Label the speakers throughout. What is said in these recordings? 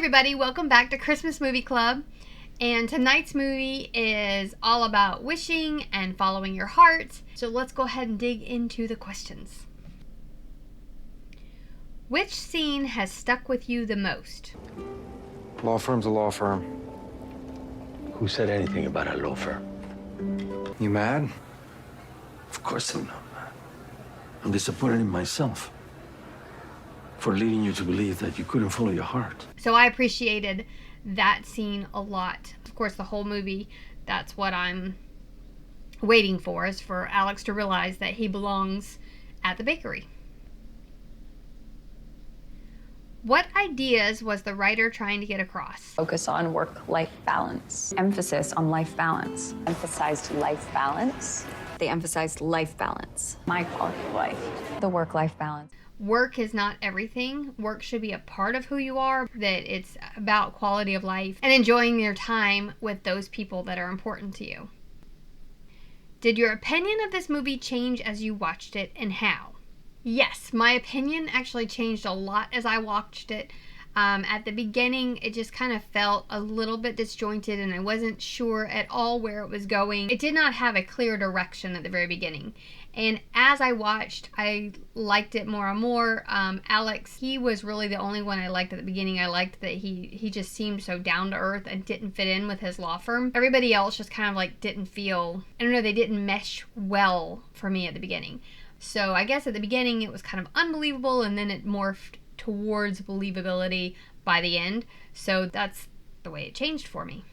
Speaker 1: everybody, welcome back to Christmas Movie Club. And tonight's movie is all about wishing and following your heart. So let's go ahead and dig into the questions. Which scene has stuck with you the most?
Speaker 2: Law firm's a law firm.
Speaker 3: Who said anything about a law firm?
Speaker 2: You mad?
Speaker 3: Of course I'm not mad. I'm disappointed in myself for leading you to believe that you couldn't follow your heart.
Speaker 1: So I appreciated that scene a lot. Of course, the whole movie, that's what I'm waiting for, is for Alex to realize that he belongs at the bakery. What ideas was the writer trying to get across?
Speaker 4: Focus on work-life balance.
Speaker 5: Emphasis on life balance.
Speaker 4: Emphasized life balance.
Speaker 5: They emphasized life balance.
Speaker 4: My quality of life.
Speaker 5: The work-life balance.
Speaker 1: Work is not everything. Work should be a part of who you are, that it's about quality of life and enjoying your time with those people that are important to you. Did your opinion of this movie change as you watched it, and how? Yes, my opinion actually changed a lot as I watched it. At the beginning, it just kind of felt a little bit disjointed and I wasn't sure at all where it was going. It did not have a clear direction at the very beginning. And as I watched, I liked it more and more. Alex, he was really the only one I liked at the beginning. I liked that he just seemed so down to earth and didn't fit in with his law firm. Everybody else just kind of like didn't feel, I don't know, they didn't mesh well for me at the beginning. So I guess at the beginning it was kind of unbelievable and then it morphed towards believability by the end. So that's the way it changed for me.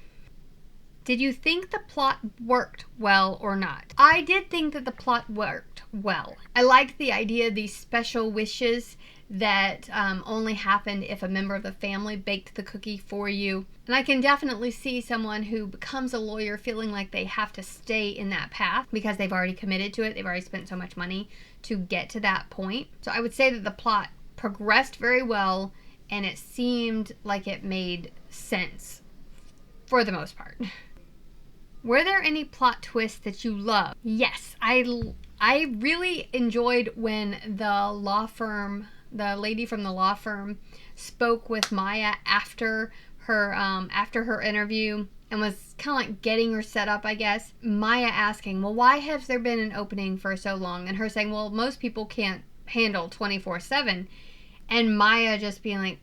Speaker 1: Did you think the plot worked well or not? I did think that the plot worked well. I liked the idea of these special wishes that only happened if a member of the family baked the cookie for you. And I can definitely see someone who becomes a lawyer feeling like they have to stay in that path because they've already committed to it. They've already spent so much money to get to that point. So I would say that the plot progressed very well and it seemed like it made sense for the most part. Were there any plot twists that you loved? Yes, I really enjoyed when the lady from the law firm spoke with Maya after her interview and was kind of like getting her set up, I guess. Maya asking, well, why has there been an opening for so long? And her saying, well, most people can't handle 24/7. And Maya just being like,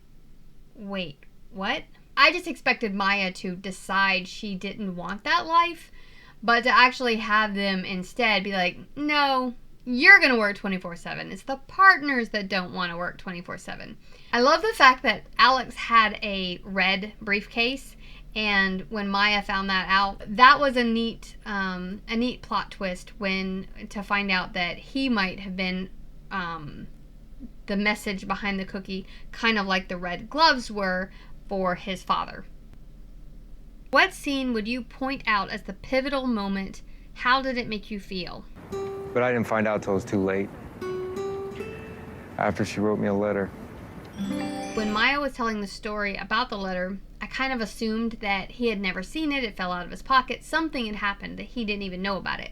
Speaker 1: wait, what? I just expected Maya to decide she didn't want that life, but to actually have them instead be like, no, you're going to work 24/7. It's the partners that don't want to work 24/7. I love the fact that Alex had a red briefcase, and when Maya found that out, that was a neat plot twist to find out that he might have been the message behind the cookie, kind of like the red gloves were for his father. What scene would you point out as the pivotal moment? How did it make you feel?
Speaker 2: But I didn't find out till it was too late. After she wrote me a letter.
Speaker 1: When Maya was telling the story about the letter, I kind of assumed that he had never seen it, it fell out of his pocket, something had happened that he didn't even know about it.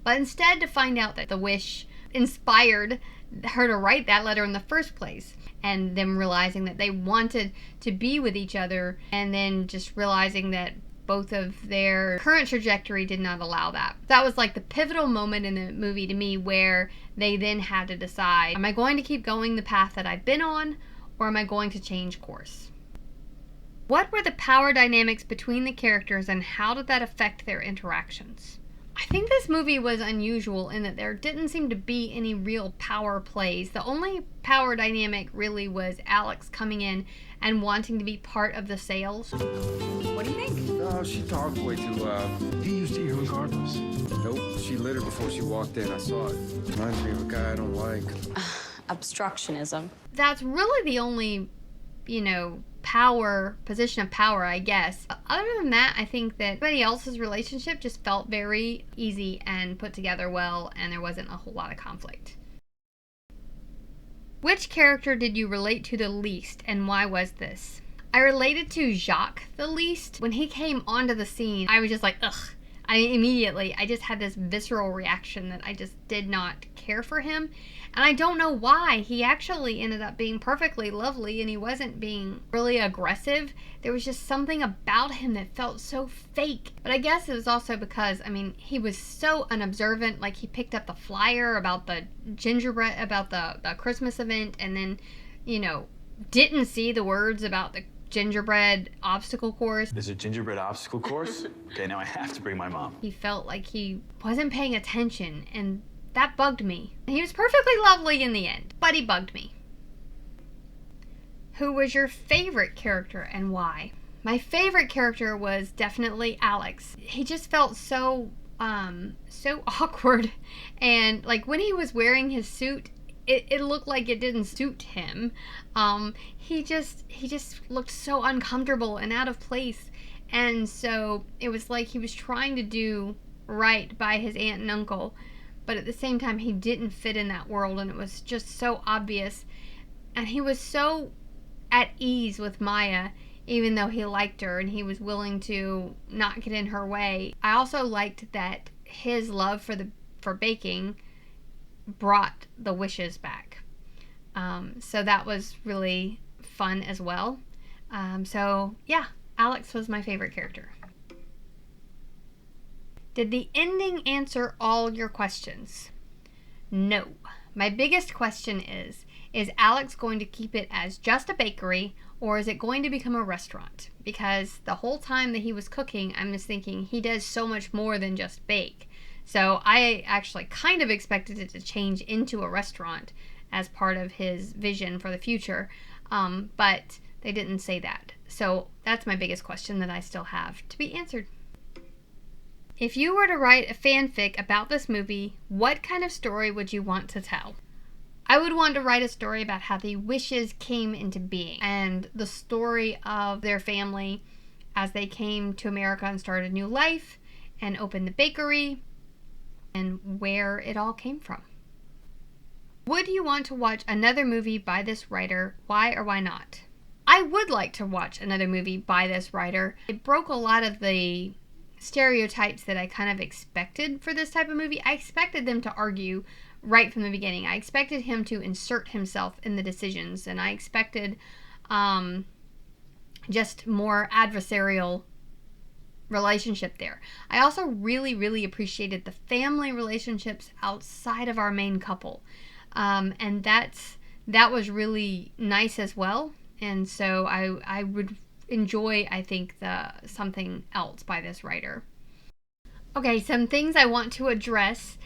Speaker 1: But instead, to find out that the wish inspired her to write that letter in the first place, and them realizing that they wanted to be with each other, and then just realizing that both of their current trajectory did not allow that. That was like the pivotal moment in the movie to me, where they then had to decide, am I going to keep going the path that I've been on, or am I going to change course? What were the power dynamics between the characters, and how did that affect their interactions? I think this movie was unusual in that there didn't seem to be any real power plays. The only power dynamic really was Alex coming in and wanting to be part of the sales. What do you think?
Speaker 2: No, she talked way too loud.
Speaker 3: You used to hear regardless.
Speaker 2: Nope, she lit her before she walked in. I saw it. Reminds me of a guy I don't like.
Speaker 5: Obstructionism.
Speaker 1: That's really the only, position of power, I guess. Other than that, I think that everybody else's relationship just felt very easy and put together well, and there wasn't a whole lot of conflict. Which character did you relate to the least, and why was this? I related to Jacques the least. When he came onto the scene, I was just like, ugh. I just had this visceral reaction that I just did not care for him. And I don't know why. He actually ended up being perfectly lovely, and he wasn't being really aggressive. There was just something about him that felt so fake. But I guess it was also because, he was so unobservant. Like, he picked up the flyer about the gingerbread, about the Christmas event, and then, didn't see the words about the gingerbread obstacle course.
Speaker 6: There's a gingerbread obstacle course? Okay, now I have to bring my mom.
Speaker 1: He felt like he wasn't paying attention, and that bugged me. He was perfectly lovely in the end, but he bugged me. Who was your favorite character and why? My favorite character was definitely Alex. He just felt so awkward, and like when he was wearing his suit, it looked like it didn't suit him. He just looked so uncomfortable and out of place, and so it was like he was trying to do right by his aunt and uncle, but at the same time he didn't fit in that world, and it was just so obvious. And he was so at ease with Maya, even though he liked her and he was willing to not get in her way. I also liked that his love for baking brought the wishes back. So that was really fun as well. So yeah, Alex was my favorite character. Did the ending answer all your questions? No. My biggest question is Alex going to keep it as just a bakery, or is it going to become a restaurant? Because the whole time that he was cooking, I'm just thinking he does so much more than just bake. So I actually kind of expected it to change into a restaurant as part of his vision for the future, but they didn't say that. So that's my biggest question that I still have to be answered. If you were to write a fanfic about this movie, what kind of story would you want to tell? I would want to write a story about how the wishes came into being and the story of their family as they came to America and started a new life and opened the bakery and where it all came from. Would you want to watch another movie by this writer? Why or why not? I would like to watch another movie by this writer. It broke a lot of the stereotypes that I kind of expected for this type of movie. I expected them to argue right from the beginning. I expected him to insert himself in the decisions, and I expected just more adversarial relationship there. I also really, really appreciated the family relationships outside of our main couple, and that was really nice as well. And so I would enjoy, I think, something else by this writer. Okay, some things I want to address.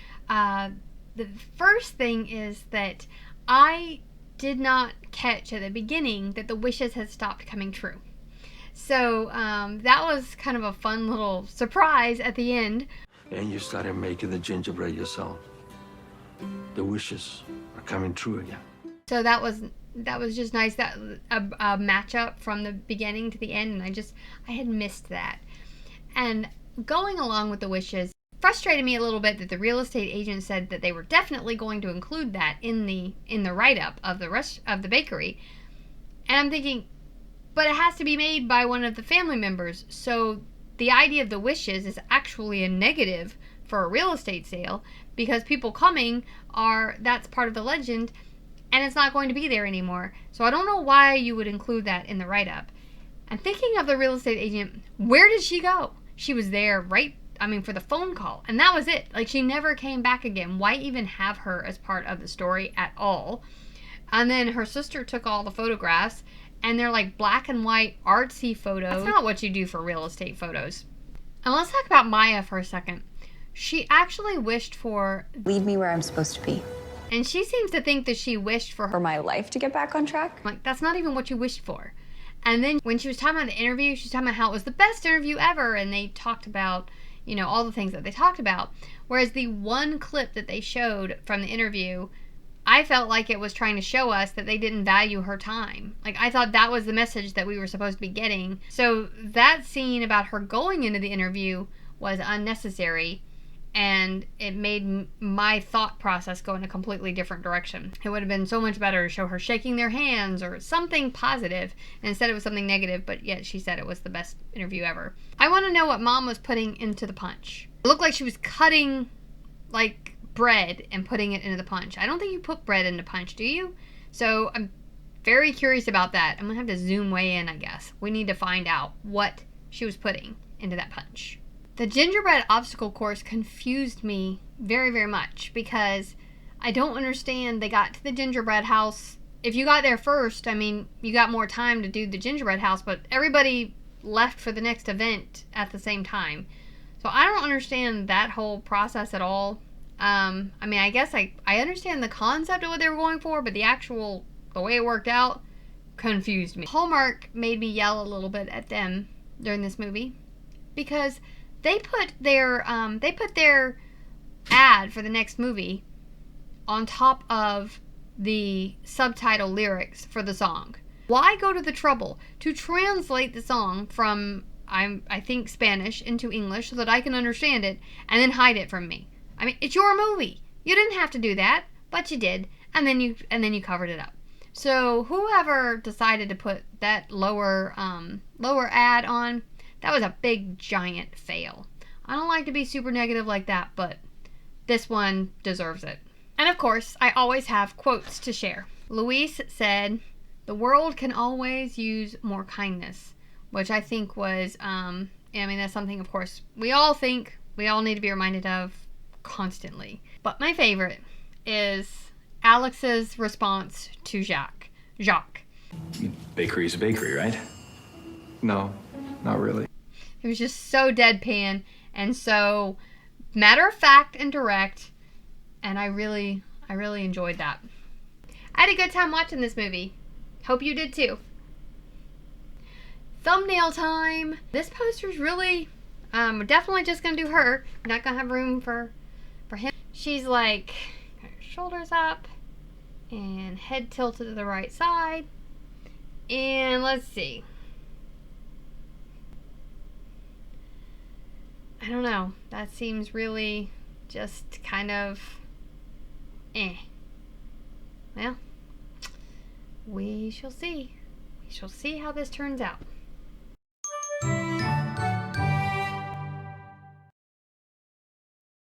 Speaker 1: The first thing is that I did not catch at the beginning that the wishes had stopped coming true. So that was kind of a fun little surprise at the end.
Speaker 3: And you started making the gingerbread yourself. The wishes are coming true again.
Speaker 1: So that was just nice, that a matchup from the beginning to the end, and I had missed that. And going along with the wishes frustrated me a little bit that the real estate agent said that they were definitely going to include that in the write-up of the rest of the bakery. And I'm thinking, but it has to be made by one of the family members, so the idea of the wishes is actually a negative for a real estate sale, because people coming that's part of the legend, and it's not going to be there anymore. So I don't know why you would include that in the write-up. And thinking of the real estate agent, where did she go? She was there for the phone call, and that was it. Like, she never came back again. Why even have her as part of the story at all? And then her sister took all the photographs, and they're like black and white artsy photos. That's not what you do for real estate photos. And let's talk about Maya for a second. She actually wished for...
Speaker 5: Lead me where I'm supposed to be.
Speaker 1: And she seems to think that she wished for
Speaker 5: my life to get back on track.
Speaker 1: Like, that's not even what you wished for. And then when she was talking about the interview, she was talking about how it was the best interview ever, and they talked about, all the things that they talked about. Whereas the one clip that they showed from the interview, I felt like it was trying to show us that they didn't value her time. Like, I thought that was the message that we were supposed to be getting. So that scene about her going into the interview was unnecessary. and it made my thought process go in a completely different direction. It would have been so much better to show her shaking their hands or something positive, and instead it was something negative, but yet she said it was the best interview ever. I want to know what Mom was putting into the punch. It looked like she was cutting like bread and putting it into the punch. I don't think you put bread into punch, do you? So I'm very curious about that. I'm gonna have to zoom way in, I guess. We need to find out what she was putting into that punch. The gingerbread obstacle course confused me very, very much because I don't understand. They got to the gingerbread house. If you got there first, I mean, you got more time to do the gingerbread house, but everybody left for the next event at the same time. So I don't understand that whole process at all. I mean, I guess I understand the concept of what they were going for, but the way it worked out confused me. Hallmark made me yell a little bit at them during this movie because they put their ad for the next movie on top of the subtitle lyrics for the song. Why go to the trouble to translate the song from I think Spanish into English so that I can understand it and then hide it from me? I mean, it's your movie. You didn't have to do that, but you did, and then you covered it up. So whoever decided to put that lower ad on, that was a big, giant fail. I don't like to be super negative like that, but this one deserves it. And of course, I always have quotes to share. Luis said, "The world can always use more kindness," which I think was, I mean, that's something, of course, we all think, we all need to be reminded of constantly. But my favorite is Alex's response to Jacques.
Speaker 6: Bakery's a bakery, right?
Speaker 2: No, not really.
Speaker 1: It was just so deadpan and so matter of fact and direct, and I really enjoyed that. I had a good time watching this movie. Hope you did too. Thumbnail time. This poster's really, we're definitely just gonna do her. We're not gonna have room for him. She's like, got her shoulders up and head tilted to the right side. And let's see. I don't know. That seems really just kind of Well, we shall see. We shall see how this turns out.